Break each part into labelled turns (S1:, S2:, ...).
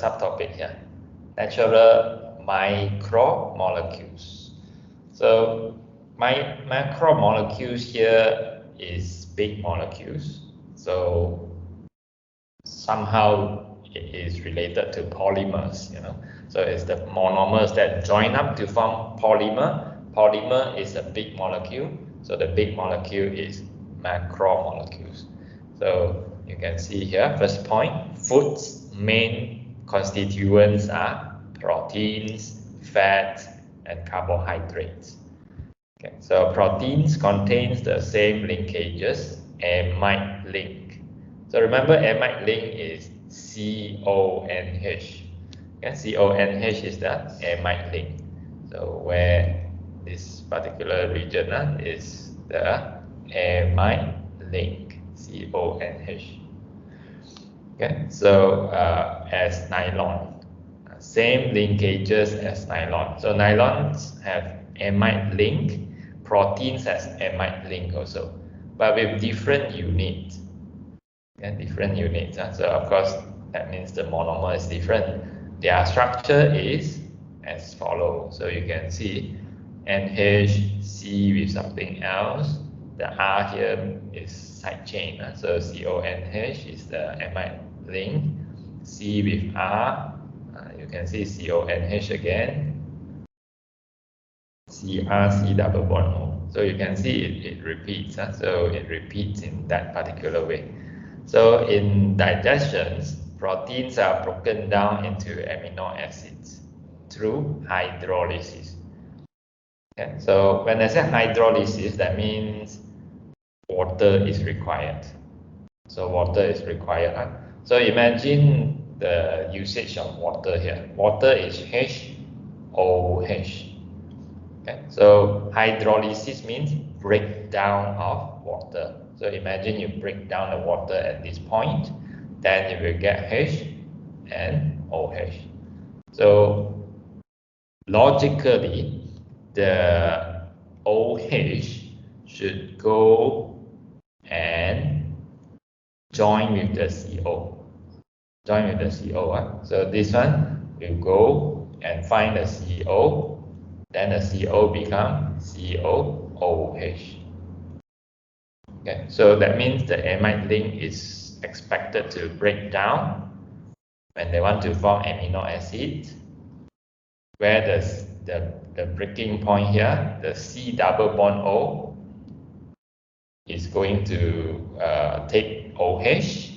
S1: subtopic here, natural micromolecules. So my macromolecules here is big molecules. So somehow it is related to polymers, So it's the monomers that join up to form polymer. Polymer is a big molecule. So the big molecule is macromolecules. So you can see here, first point, food's main constituents are proteins, fats, and carbohydrates. Okay, so proteins contains the same linkages, amide link. So remember, amide link is CONH. Okay, CONH is the amide link. So where this particular region is the amide link, CONH. Okay, so as nylon, same linkages as nylon. So nylons have amide link, proteins has amide link also, but with different units. Different units. So of course, that means the monomer is different. Their structure is as follows. So you can see NH, C with something else. The R here is side chain. So CONH is the amide link. C with R, you can see CONH again. CR, C double bond O. So you can see it repeats. So it repeats in that particular way. So in digestions, proteins are broken down into amino acids through hydrolysis. Okay, so when I say hydrolysis, that means water is required. So water is required. So imagine the usage of water here. Water is HOH. Okay, so hydrolysis means breakdown of water. So imagine you break down the water at this point, then you will get H and OH. So logically, the OH should go and join with the CO. Join with the CO. So this one will go and find the CO, then the CO become COOH. Okay, so that means the amide link is expected to break down when they want to form amino acids, where the breaking point here, the C double bond O, is going to take OH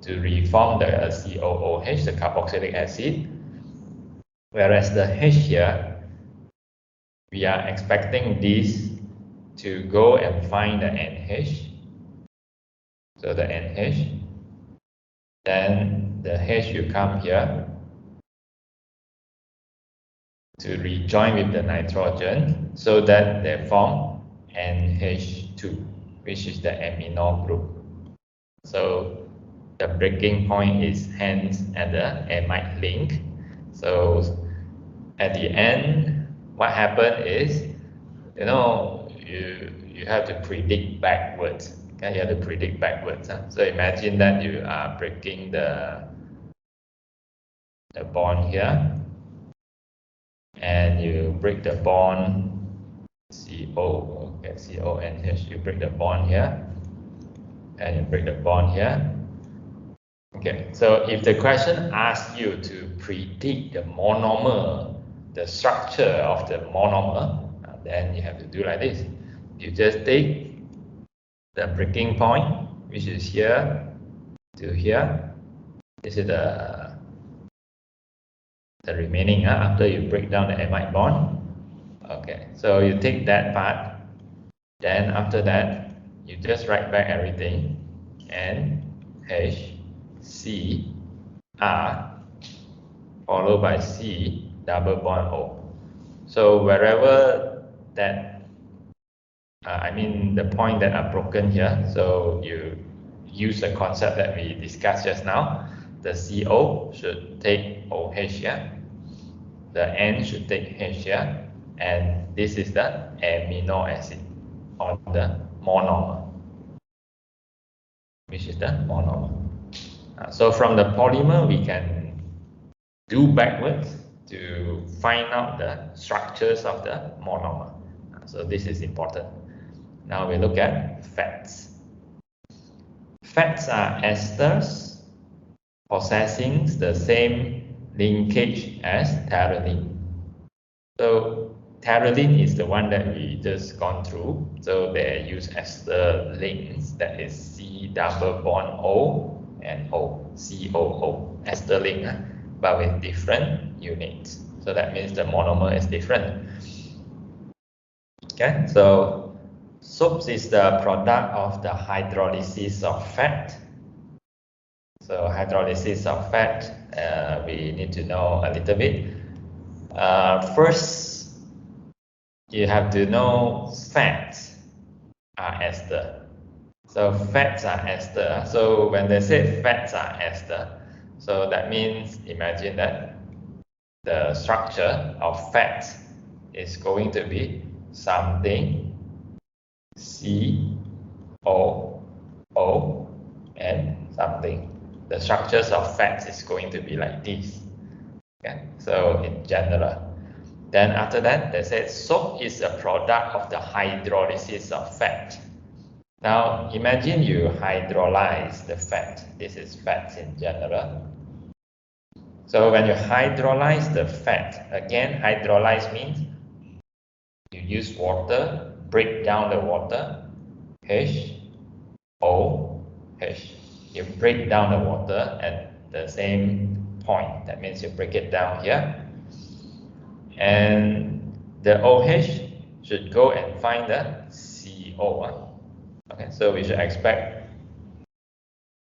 S1: to reform the COOH, the carboxylic acid, whereas the H here, we are expecting this to go and find the NH. So the NH, then the H will come here to rejoin with the nitrogen so that they form NH2, which is the amino group. So the breaking point is hence at the amide link. So at the end, what happened is, you have to predict backwards. Okay, you have to predict backwards. So imagine that you are breaking the bond here, and you break the bond CO. Okay, CONH. You break the bond here, and you break the bond here. Okay, so if the question asks you to predict the monomer, the structure of the monomer, then you have to do like this. You just take the breaking point, which is here to here. This is the remaining after you break down the amide bond. Okay, so you take that part, then after that you just write back everything, N H C R followed by C double bond O. So wherever that the point that are broken here, so you use the concept that we discussed just now. The CO should take OH here, the N should take H here, and this is the amino acid on the monomer, which is the monomer. So from the polymer, we can do backwards to find out the structures of the monomer. So this is important. Now we look at fats. Fats are esters possessing the same linkage as pterylene. So pterylene is the one that we just gone through. So they use ester links, that is C double bond O and O, COO, ester link, but with different units. So that means the monomer is different. Okay, so soaps is the product of the hydrolysis of fat. So hydrolysis of fat, we need to know a little bit. First, you have to know fats are ester. So fats are ester. So when they say fats are ester, so that means imagine that the structure of fat is going to be something COO and something. The structures of fats is going to be like this. Okay, so in general. Then after that, they said soap is a product of the hydrolysis of fat. Now imagine you hydrolyze the fat. This is fats in general. So when you hydrolyze the fat, again, hydrolyze means you use water, break down the water, HOH. You break down the water at the same point. That means you break it down here. And the OH should go and find the CO. Okay, so we should expect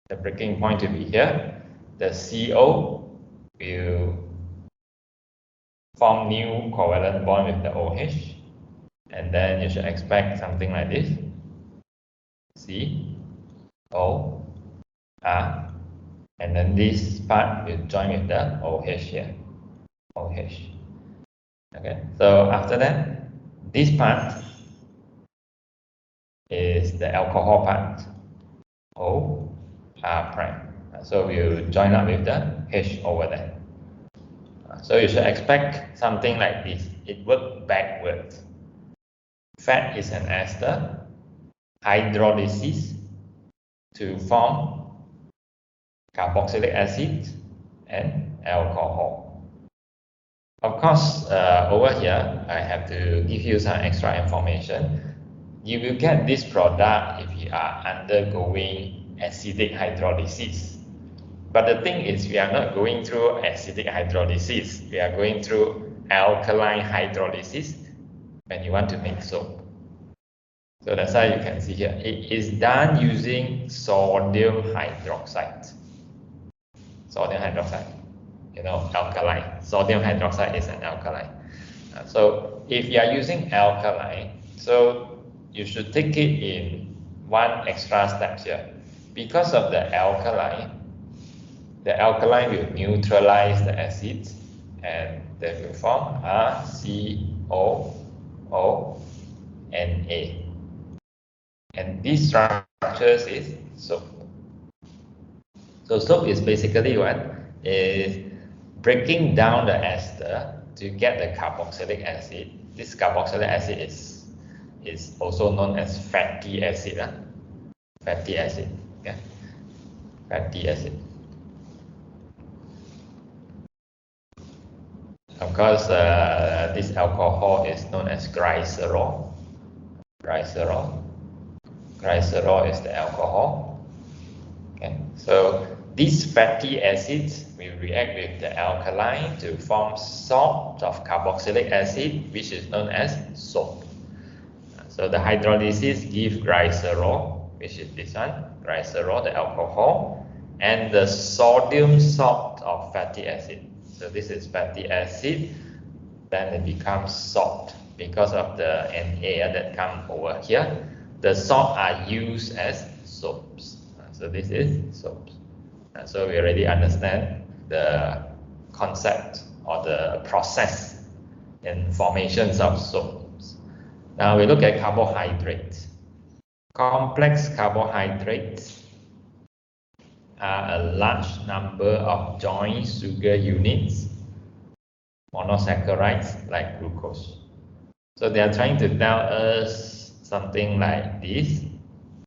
S1: the breaking point to be here. The CO will form new covalent bond with the OH, and then you should expect something like this: CO, R, and then this part will join with the OH here, OH. Okay, so after that, this part is the alcohol part, O, R prime. So we'll join up with the H over there. So you should expect something like this. It works backwards. Fat is an ester, hydrolysis to form carboxylic acid and alcohol. Of course, over here, I have to give you some extra information. You will get this product if you are undergoing acidic hydrolysis. But the thing is, we are not going through acidic hydrolysis. We are going through alkaline hydrolysis when you want to make soap. So that's why you can see here. It is done using sodium hydroxide. Sodium hydroxide, you know, alkaline. Sodium hydroxide is an alkaline. So if you are using alkaline, so you should take it in one extra step here. Because of the alkaline will neutralize the acids and they will form COONA. And these structures is soap. So soap is basically what? Is breaking down the ester to get the carboxylic acid. This carboxylic acid is also known as fatty acid. Fatty acid. Okay? Fatty acid. Of course, this alcohol is known as glycerol. Glycerol is the alcohol. Okay, so these fatty acids will react with the alkaline to form salt of carboxylic acid, which is known as soap. So the hydrolysis gives glycerol, which is this one, glycerol, the alcohol, and the sodium salt of fatty acid. So this is fatty acid, then it becomes salt because of the Na that come over here. The salt are used as soaps. So this is soaps. So we already understand the concept or the process in formations of soaps. Now we look at carbohydrates. Complex carbohydrates are a large number of joint sugar units monosaccharides like glucose. So they are trying to tell us something like this.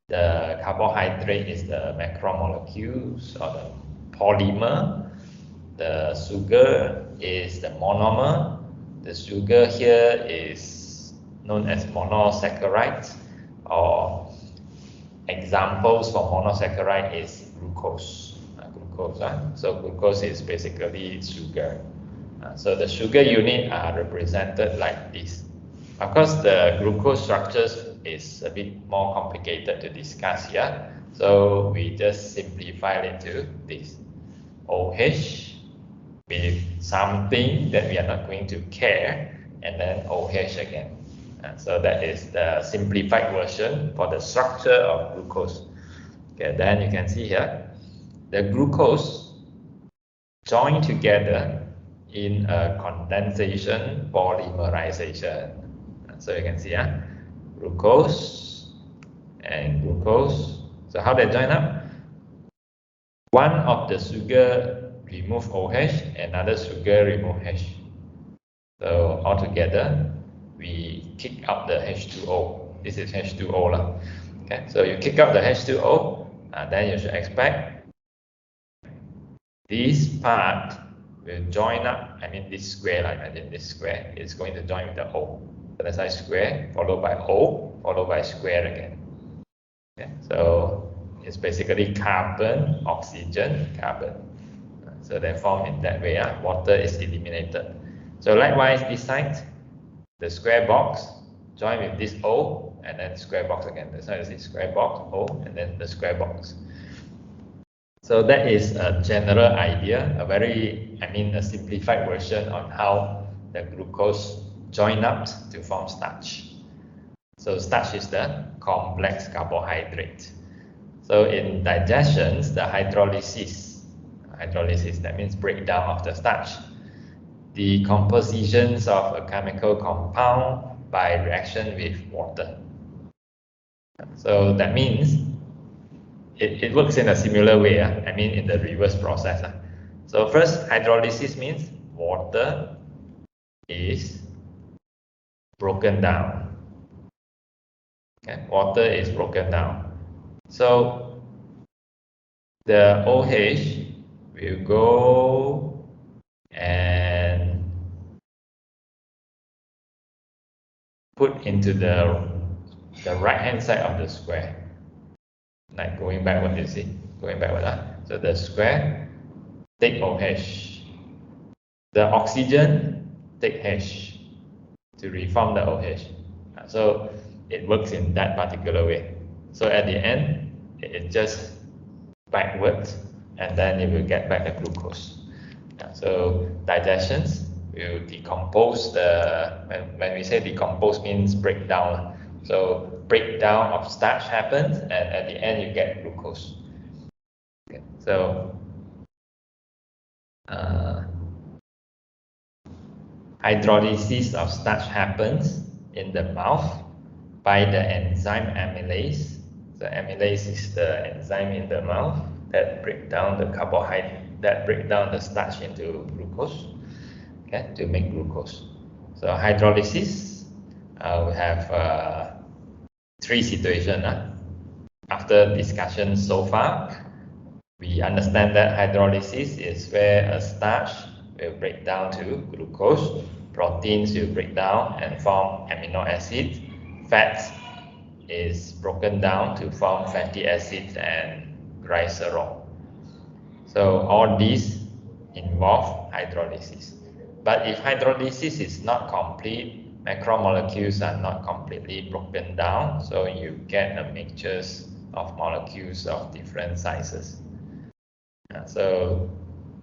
S1: The carbohydrate is the macromolecules or the polymer. The sugar is the monomer. The sugar here is known as monosaccharides, or examples for monosaccharide is glucose. So glucose is basically sugar. So the sugar unit are represented like this. Of course, the glucose structures is a bit more complicated to discuss here. So we just simplify it to this. OH with something that we are not going to care, and then OH again. So that is the simplified version for the structure of glucose. Okay, then you can see here, the glucose joined together in a condensation polymerization. So you can see glucose and glucose. So how they join up? One of the sugar remove OH, another sugar remove H. So altogether, we kick out the H2O. This is H2O lah. Okay, so you kick out the H2O, then you should expect this part will join up. I mean this square, like imagine this square is going to join with the O. So that's why square followed by O followed by square again. Okay, so it's basically carbon, oxygen, carbon. So they form in that way. Water is eliminated. So likewise, this side, the square box join with this O and then square box again. That's why you see square box, O, and then the square box. So that is a general idea, a simplified version on how the glucose join up to form starch. So starch is the complex carbohydrate. So in digestions, the hydrolysis, that means breakdown of the starch. The compositions of a chemical compound by reaction with water. So that means it works in a similar way, in the reverse process. So first, hydrolysis means water is broken down. Okay, water is broken down. So the OH will go and put into the right hand side of the square. Like going backward, you see, going backward. So the square take OH. The oxygen take H to reform the OH. So it works in that particular way. So at the end, it just backwards, and then it will get back the glucose. So digestions will decompose when we say decompose means breakdown. So breakdown of starch happens, and at the end you get glucose. Okay, so hydrolysis of starch happens in the mouth by the enzyme amylase. So amylase is the enzyme in the mouth that break down the carbohydrate, that break down the starch into glucose, okay, to make glucose. So hydrolysis, we have three situations. After discussion so far, we understand that hydrolysis is where a starch will break down to glucose, proteins will break down and form amino acids, fats is broken down to form fatty acids and glycerol. So all these involve hydrolysis. But if hydrolysis is not complete, macromolecules are not completely broken down, so you get a mixtures of molecules of different sizes. So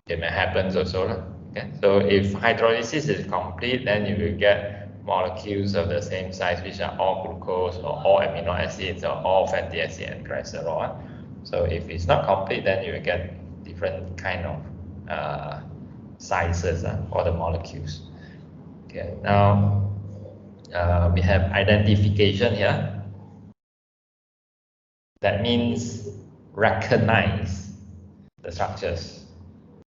S1: it may happen also. Okay? So if hydrolysis is complete, then you will get molecules of the same size, which are all glucose or all amino acids or all fatty acid and glycerol. So if it's not complete, then you will get different kind of sizes for the molecules. Okay, now we have identification here. That means recognize the structures.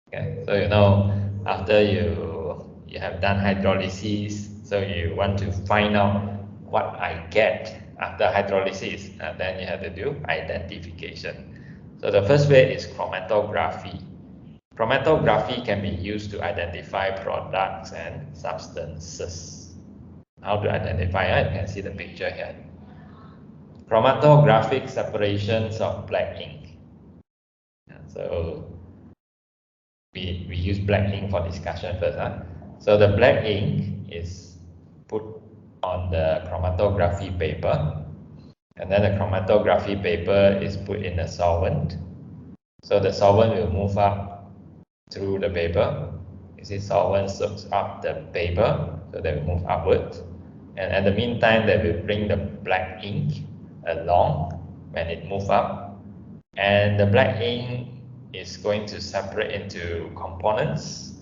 S1: Okay, so after you you have done hydrolysis, so you want to find out what I get after hydrolysis, and then you have to do identification. So the first way is chromatography. Chromatography can be used to identify products and substances. How to identify it? You can see the picture here. Chromatographic separations of black ink. So we use black ink for discussion first. So the black ink is put on the chromatography paper, and then the chromatography paper is put in a solvent. So the solvent will move up through the paper. You see, solvent soaks up the paper, so they will move upwards. And at the meantime, they will bring the black ink along when it moves up. And the black ink is going to separate into components.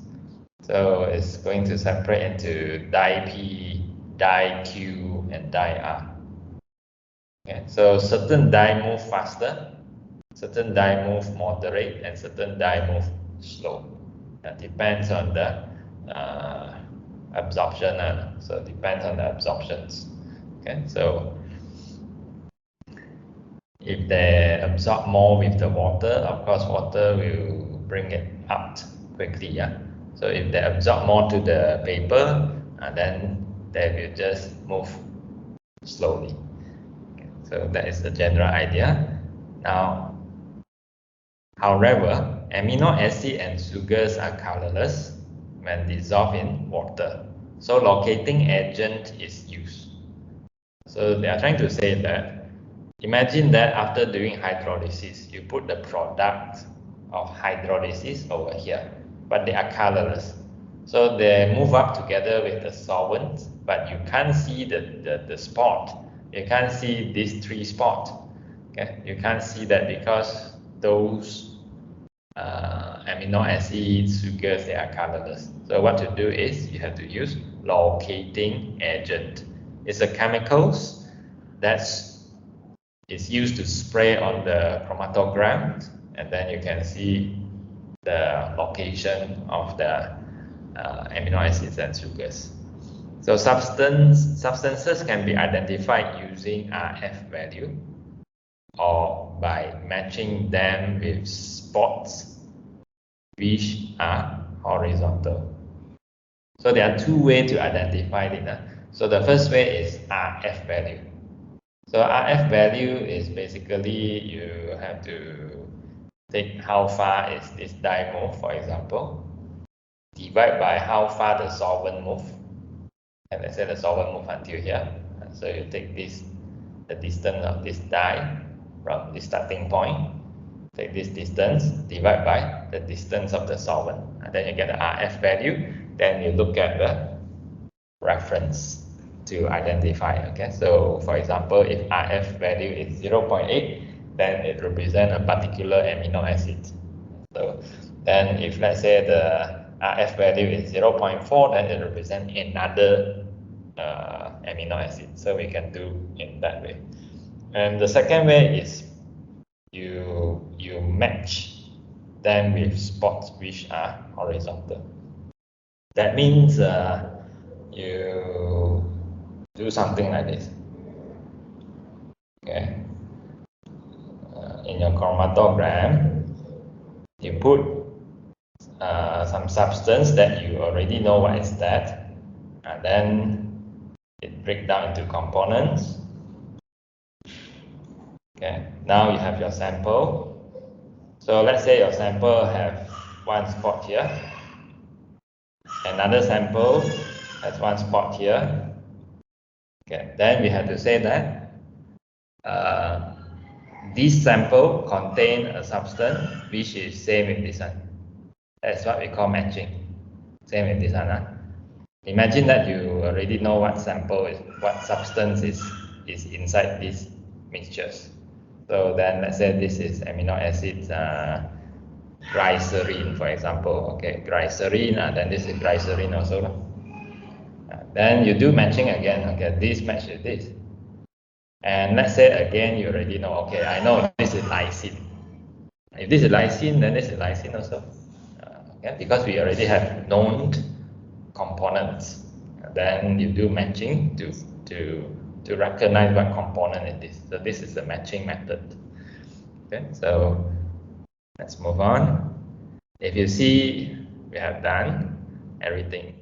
S1: So it's going to separate into dye P, dye Q, and dye R. Okay, so certain dye move faster, certain dye move moderate, and certain dye move slow. That depends on the absorption. So it depends on the absorptions. Okay, so if they absorb more with the water, of course water will bring it up quickly. So if they absorb more to the paper, then they will just move slowly. Okay, so that is the general idea. Now, however, amino acid and sugars are colorless when dissolved in water. So locating agent is used. So they are trying to say that, imagine that after doing hydrolysis, you put the product of hydrolysis over here, but they are colorless. So they move up together with the solvent, but you can't see the spot. You can't see these three spots. Okay, you can't see that because those amino acids, sugars, they are colorless. So what to do is you have to use locating agent. It's a chemicals that's used to spray on the chromatogram, and then you can see the location of the amino acids and sugars. So substances can be identified using RF value or by matching them with spots which are horizontal. So there are two ways to identify it. So the first way is RF value. So RF value is basically you have to take how far is this dye move, for example, divide by how far the solvent move, and let's say the solvent move until here. So you take this, the distance of this dye from the starting point, take this distance, divide by the distance of the solvent, and then you get the RF value. Then you look at the reference to identify. Okay, so for example, if RF value is 0.8, then it represents a particular amino acid. So then if let's say the RF value is 0.4, then it represents another amino acid. So we can do in that way. And the second way is you match them with spots which are horizontal. That means you do something like this. Okay. In your chromatogram, you put some substance that you already know what is that, and then it breaks down into components. Okay. Now you have your sample. So let's say your sample have one spot here. Another sample has one spot here. Okay, then we have to say that this sample contain a substance which is same with this one. That's what we call matching. Same with this one. Imagine that you already know what sample is, what substance is inside these mixtures. So then let's say this is amino acids glycerine, for example. Okay, glycerine, and then this is glycerine also. Then you do matching again. Okay, this matches this. And let's say again, you already know, okay, I know this is lysine. If this is lysine, then this is lysine also. Okay, because we already have known components. Then you do matching to recognize what component it is. So this is the matching method. Okay, so let's move on. If you see, we have done everything.